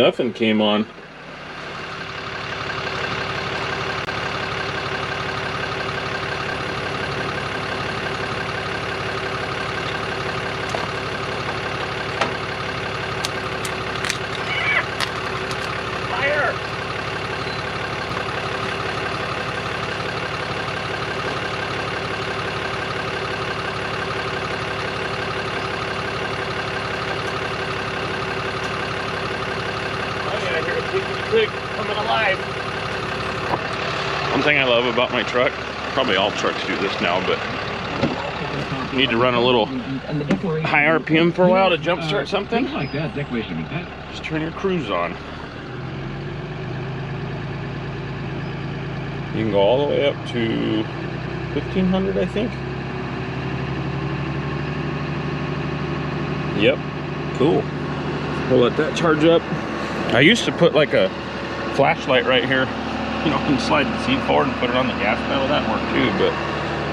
nothing came on. Coming alive. One thing I love about my truck, probably all trucks do this now, but you need to run a little high RPM for a while to jump start something. Just turn your cruise on. You can go all the way up to 1500, I think. Yep, cool. We'll let that charge up. I used to put like a flashlight right here, you know, and slide the seat forward and put it on the gas pedal. That worked too, but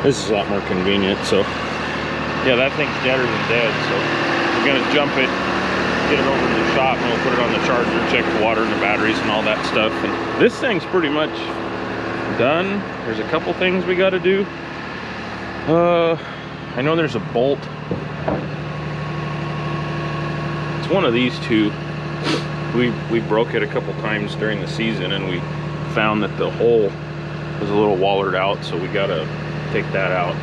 this is a lot more convenient. So yeah, that thing's deader than dead. So we're gonna jump it, get it over to the shop, and we'll put it on the charger, check the water and the batteries and all that stuff. And this thing's pretty much done. There's a couple things we got to do. I know there's a bolt. It's one of these two. We broke it a couple times during the season, and we found that the hole was a little wallered out, so we gotta take that out,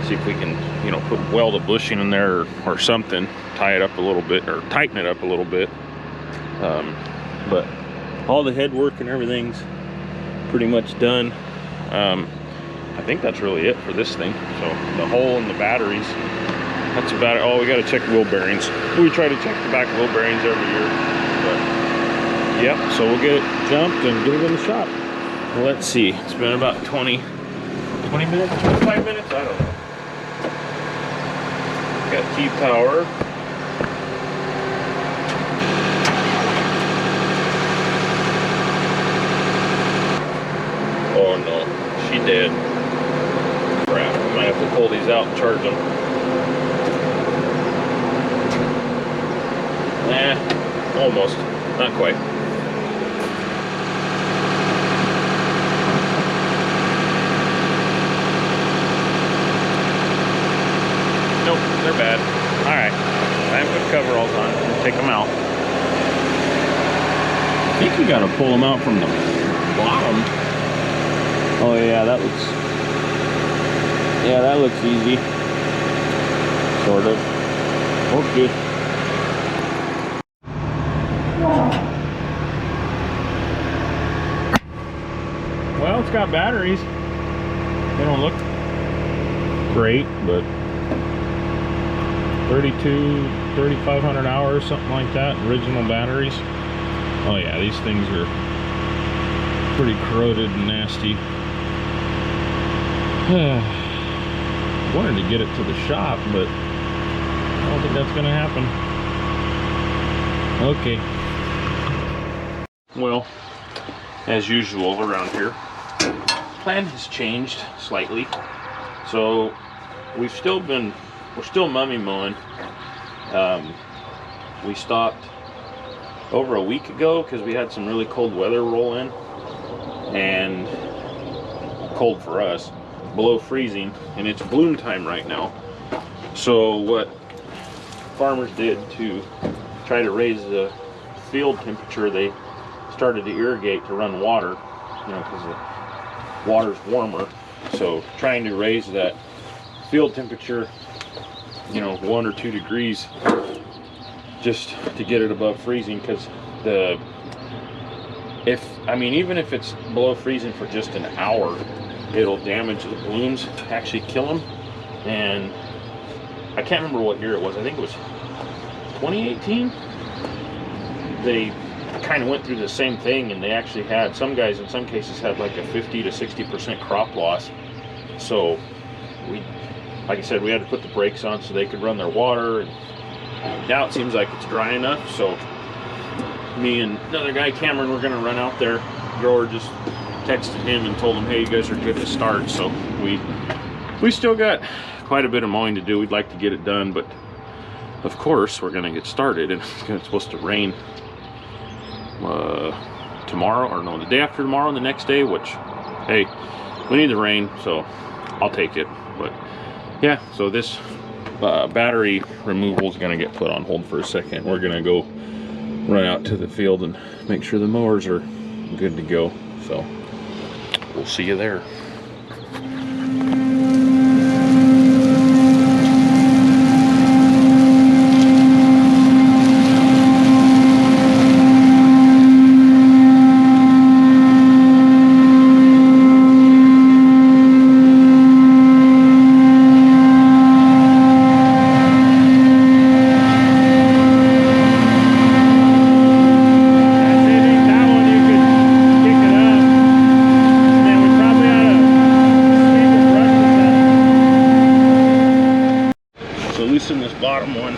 see if we can, you know, weld a bushing in there or something, tie it up a little bit, or tighten it up a little bit. But all the head work and everything's pretty much done. I think that's really it for this thing. So the hole and the batteries, that's about it. Oh, we got to check wheel bearings. We try to check the back wheel bearings every year. But yeah, so we'll get it jumped and get it in the shop. Well, let's see. It's been about 20 minutes, 25 minutes. I don't know. Got T-power. Oh no, she dead. Crap, I might have to pull these out and charge them. Nah, almost. Not quite. Nope, they're bad. Alright, I haven't put coveralls on. We'll take them out. I think we gotta pull them out from the bottom. Oh yeah, that looks easy. Sort of. Okay. Well, it's got batteries. They don't look great, but 3,500 hours, something like that, original batteries. Oh yeah, these things are pretty corroded and nasty. Wanted to get it to the shop, but I don't think that's gonna happen. Okay. Well, as usual around here, plan has changed slightly. So we're still mummy mowing. We stopped over a week ago because we had some really cold weather roll in, and cold for us, below freezing, and it's bloom time right now. So what farmers did to try to raise the field temperature, they started to irrigate to run water, you know, because the water's warmer. So trying to raise that field temperature, you know, 1 or 2 degrees, just to get it above freezing. Because even if it's below freezing for just an hour, it'll damage the blooms, actually kill them. And I can't remember what year it was. I think it was 2018. They kind of went through the same thing, and they actually had, some guys in some cases had like a 50 to 60% crop loss. So like I said, we had to put the brakes on so they could run their water, and now it seems like it's dry enough. So me and another guy, Cameron, we're gonna run out there. Grower just texted him and told him, hey, you guys are good to start. So we still got quite a bit of mowing to do. We'd like to get it done, but of course we're gonna get started, and it's supposed to rain tomorrow, or no, the day after tomorrow and the next day, which, hey, we need the rain, so I'll take it. But yeah, so this battery removal is going to get put on hold for a second. We're going to go run out to the field and make sure the mowers are good to go. So we'll see you there. In this bottom one,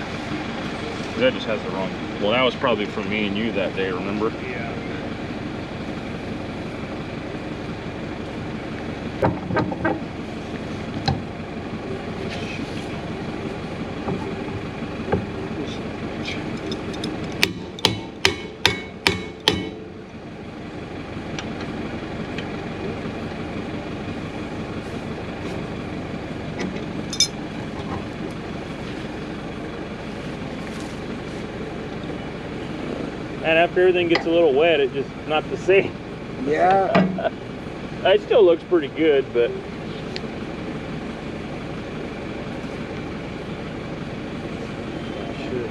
that just has the wrong, well, that was probably for me and you that day, remember? Yeah. And after everything gets a little wet, it's just not the same. Yeah. It still looks pretty good, but sure.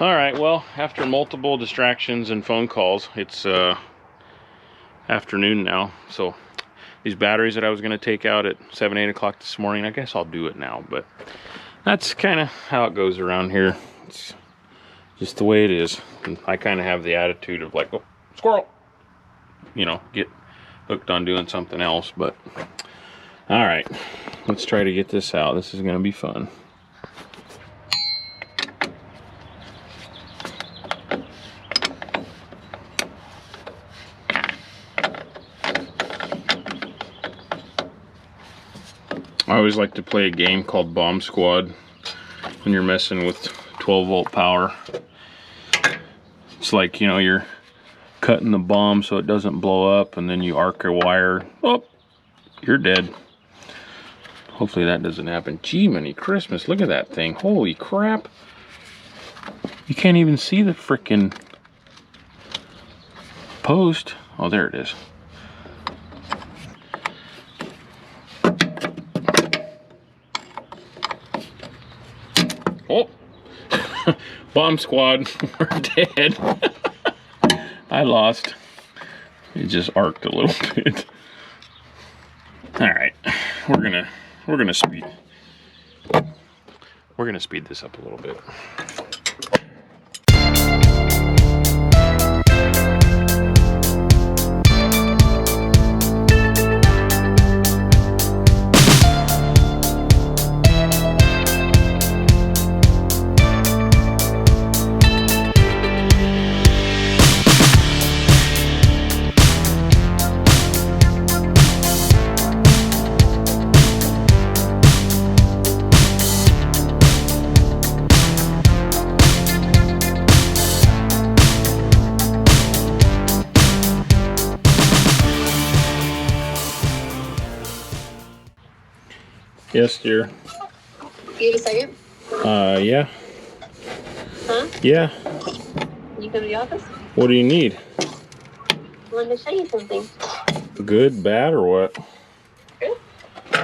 All right, well, after multiple distractions and phone calls, it's afternoon now. So these batteries that I was going to take out at 7, 8 o'clock this morning, I guess I'll do it now. But that's kind of how it goes around here. It's just the way it is. And I kind of have the attitude of like, oh, squirrel, you know, get hooked on doing something else. But all right, let's try to get this out. This is going to be fun. I always like to play a game called Bomb Squad when you're messing with 12-volt power. It's like, you know, you're cutting the bomb so it doesn't blow up, and then you arc a wire. Oh, you're dead. Hopefully that doesn't happen. Gee, many Christmas. Look at that thing. Holy crap. You can't even see the frickin' post. Oh, there it is. Oh, Bomb Squad, we're dead. I lost. It just arced a little bit. All right, we're gonna speed this up a little bit. Yes, dear. You have a second? Yeah. Huh? Yeah. You come to the office? What do you need? I wanted to show you something. Good, bad, or what? Good.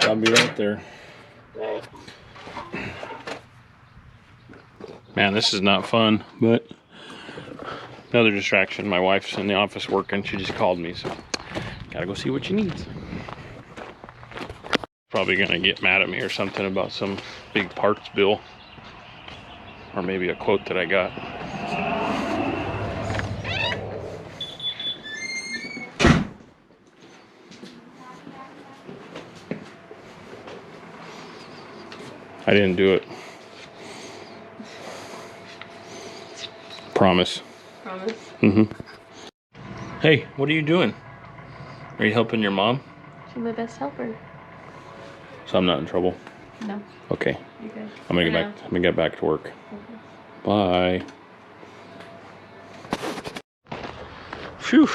I'll be right there. All right. Man, this is not fun, but another distraction. My wife's in the office working. She just called me, so gotta go see what she needs. Probably gonna get mad at me or something about some big parts bill. Or maybe a quote that I got. I didn't do it. Promise. Promise. Mm-hmm. Hey, what are you doing? Are you helping your mom? She's my best helper. So I'm not in trouble? No. Okay. You're good. I'm gonna get back to work. Okay. Bye. Phew.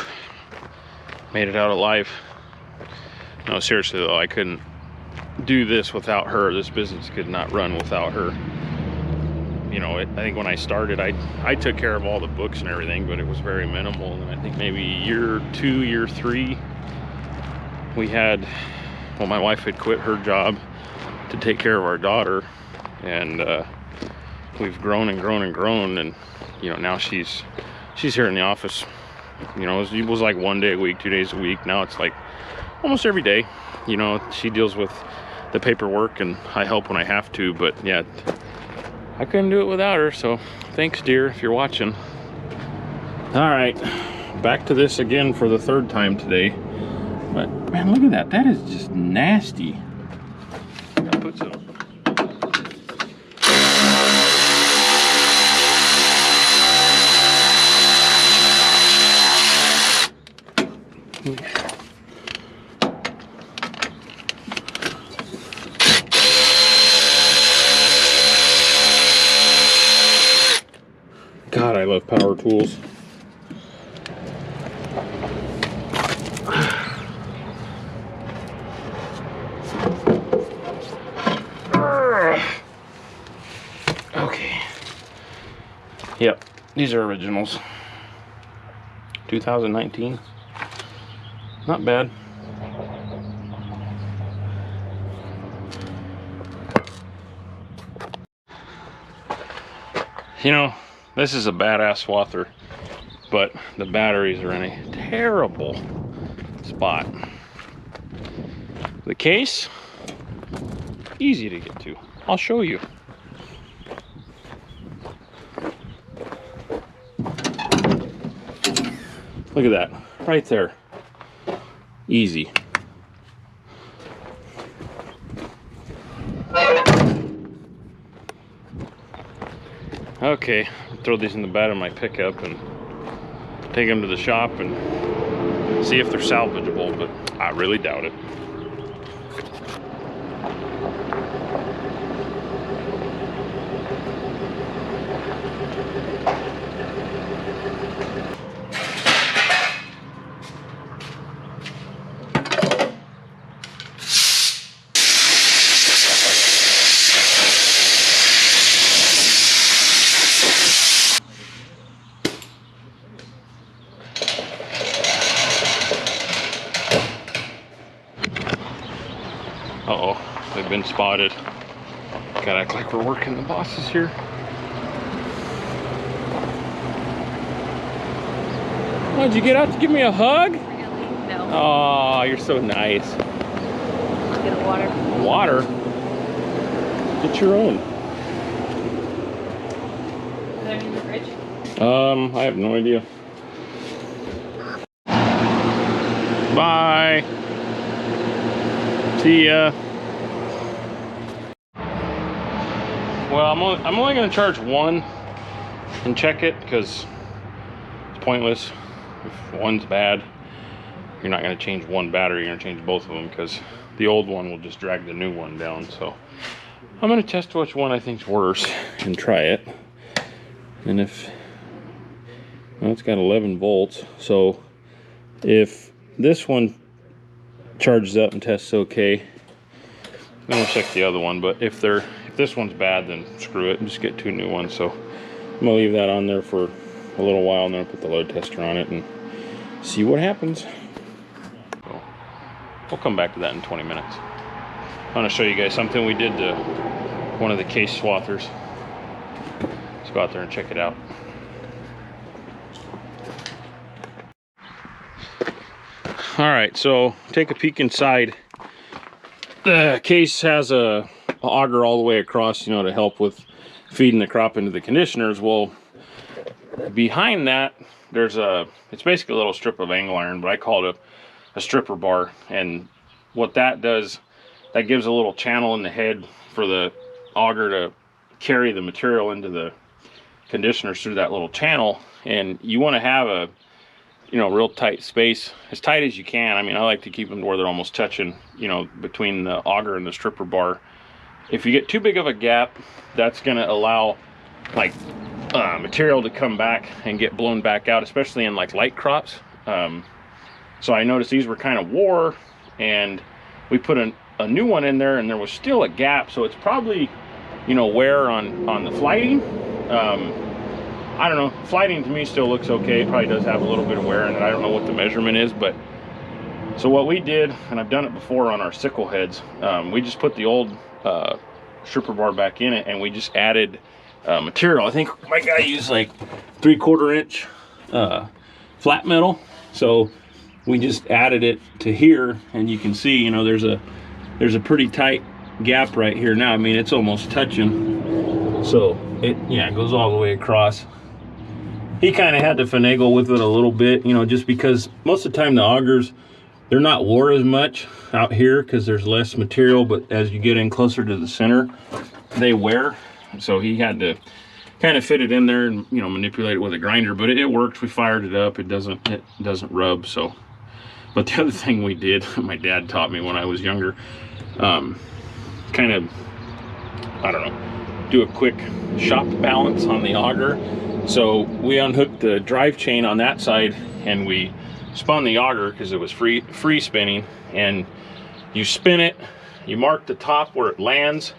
Made it out alive. No, seriously though, I couldn't do this without her. This business could not run without her. You know, I think when I started, I took care of all the books and everything, but it was very minimal. And I think maybe year 2, year 3, we had, well, my wife had quit her job to take care of our daughter, and we've grown and grown and grown, and you know, now she's here in the office. You know, it was like 1 day a week, 2 days a week. Now it's like almost every day. You know, she deals with the paperwork and I help when I have to, but yeah, I couldn't do it without her. So thanks, dear, if you're watching. All right, back to this again for the 3rd time today. But man, look at that. That is just nasty. Gotta put some. God, I love power tools. Okay. Yep, these are originals. 2019. Not bad. You know, this is a badass swather, but the batteries are in a terrible spot. The case, easy to get to. I'll show you. Look at that, right there. Easy. Okay, throw these in the bed of my pickup and take them to the shop and see if they're salvageable, but I really doubt it. Uh-oh, they've been spotted. Gotta act like we're working the bosses here. Oh, did you get out to give me a hug? Really? No. Oh, you're so nice. I'll get a water. Water? Get your own. Is there any in the fridge? I have no idea. Bye. See ya. Well, I'm only going to charge one and check it because it's pointless. If one's bad, you're not going to change one battery. You're going to change both of them because the old one will just drag the new one down. So I'm going to test which one I think's worse and try it. And if, well, it's got 11 volts. So if this one charges up and tests okay, then we'll check the other one. But if this one's bad, then screw it and just get 2 new ones. So I'm gonna leave that on there for a little while and then I'll put the load tester on it and see what happens. So we'll come back to that in 20 minutes. I want to show you guys something we did to one of the case swathers. Let's go out there and check it out. All right, so take a peek inside. the case has a auger all the way across, you know, to help with feeding the crop into the conditioners. Well, behind that, there's it's basically a little strip of angle iron, but I call it a stripper bar. And what that does, that gives a little channel in the head for the auger to carry the material into the conditioners through that little channel. And you want to have a, you know, real tight space, as tight as you can. I mean, I like to keep them where they're almost touching, you know, between the auger and the stripper bar. If you get too big of a gap, that's going to allow like material to come back and get blown back out, especially in like light crops. So I noticed these were kind of wore, and we put a new one in there, and there was still a gap. So it's probably, you know, wear on the flighting. I don't know, flighting to me still looks okay. It probably does have a little bit of wear in it. I don't know what the measurement is, but so what we did, and I've done it before on our sickle heads, we just put the old stripper bar back in it, and we just added material. I think my guy used like 3/4 inch flat metal, so we just added it to here, and you can see, you know, there's a pretty tight gap right here now. I mean, it's almost touching, so it goes all the way across. He kind of had to finagle with it a little bit, you know, just because most of the time the augers, they're not wore as much out here because there's less material, but as you get in closer to the center, they wear. So he had to kind of fit it in there and, you know, manipulate it with a grinder, but it worked. We fired it up. It doesn't rub. So, but the other thing we did, my dad taught me when I was younger, kind of, I don't know, do a quick shop balance on the auger. So we unhooked the drive chain on that side, and we spun the auger because it was free spinning, and you spin it, you mark the top where it lands,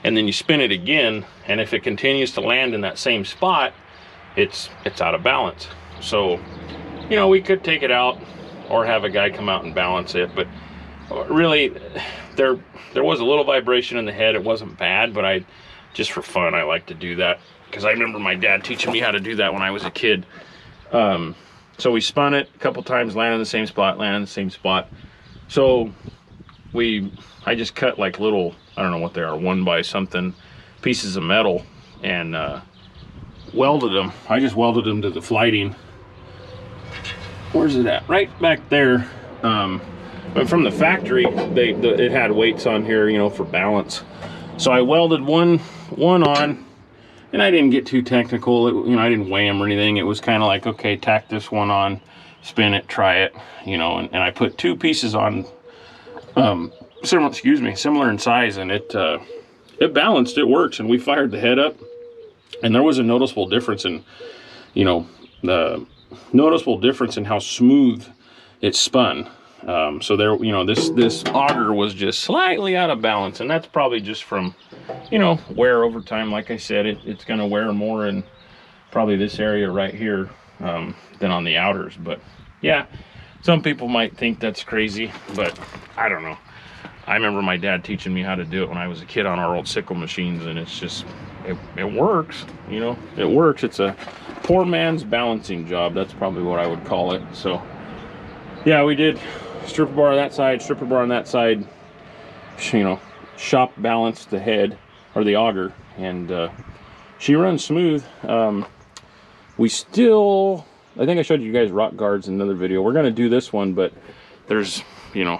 and then you spin it again, and if it continues to land in that same spot, it's out of balance. So, you know, we could take it out or have a guy come out and balance it, but really there was a little vibration in the head. It wasn't bad, but just for fun, I like to do that because I remember my dad teaching me how to do that when I was a kid. So we spun it a couple times, landed in the same spot, So I just cut like little, I don't know what they are, 1 by something pieces of metal, and welded them. I just welded them to the flighting. Where's it at? Right back there. But from the factory, it had weights on here, you know, for balance. So I welded one on. And I didn't get too technical. You know, I didn't weigh them or anything. It was kind of like, okay, tack this one on, spin it, try it, you know. And I put 2 pieces on, similar in size, and it balanced. It works. And we fired the head up, and there was a noticeable difference in, you know, how smooth it spun. So there, you know, this auger was just slightly out of balance, and that's probably just from, you know, wear over time. Like I said, it's going to wear more in probably this area right here than on the outers. But yeah, some people might think that's crazy, but I don't know. I remember my dad teaching me how to do it when I was a kid on our old sickle machines, and it's just, it works, you know, it works. It's a poor man's balancing job. That's probably what I would call it. So yeah, we did stripper bar on that side, stripper bar on that side, you know, shop balance the head or the auger, and she runs smooth. We still, I think I showed you guys rock guards in another video. We're going to do this one, but there's, you know,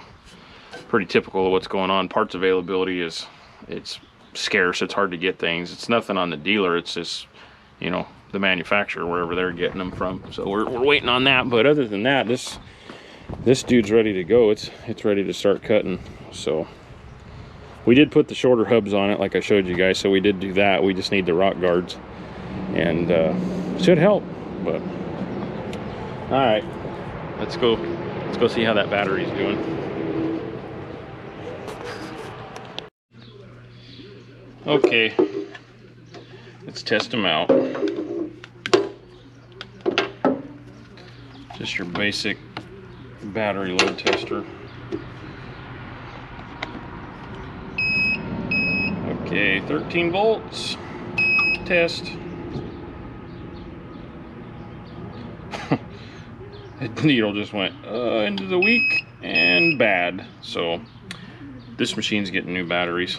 pretty typical of what's going on. Parts availability it's scarce. It's hard to get things. It's nothing on the dealer. It's just, you know, the manufacturer, wherever they're getting them from. So we're waiting on that. But other than that, this dude's ready to go. It's ready to start cutting. So we did put the shorter hubs on it, like I showed you guys. So we did do that. We just need the rock guards, and should help. But all right, let's go see how that battery's doing. Okay, let's test them out. Just your basic battery load tester. Okay, 13 volts, test. The needle just went into the weak and bad. So This machine's getting new batteries.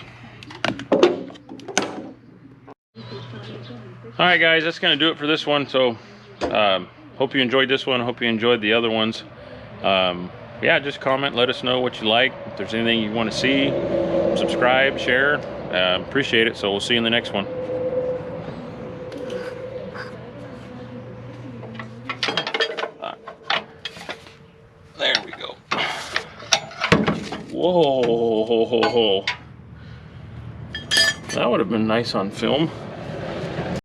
All right, guys, that's gonna do it for this one. So hope you enjoyed this one. Hope you enjoyed the other ones. Yeah, just comment, let us know what you like. If there's anything you want to see, subscribe, share. Appreciate it. So we'll see you in the next one. There we go. Whoa, that would have been nice on film.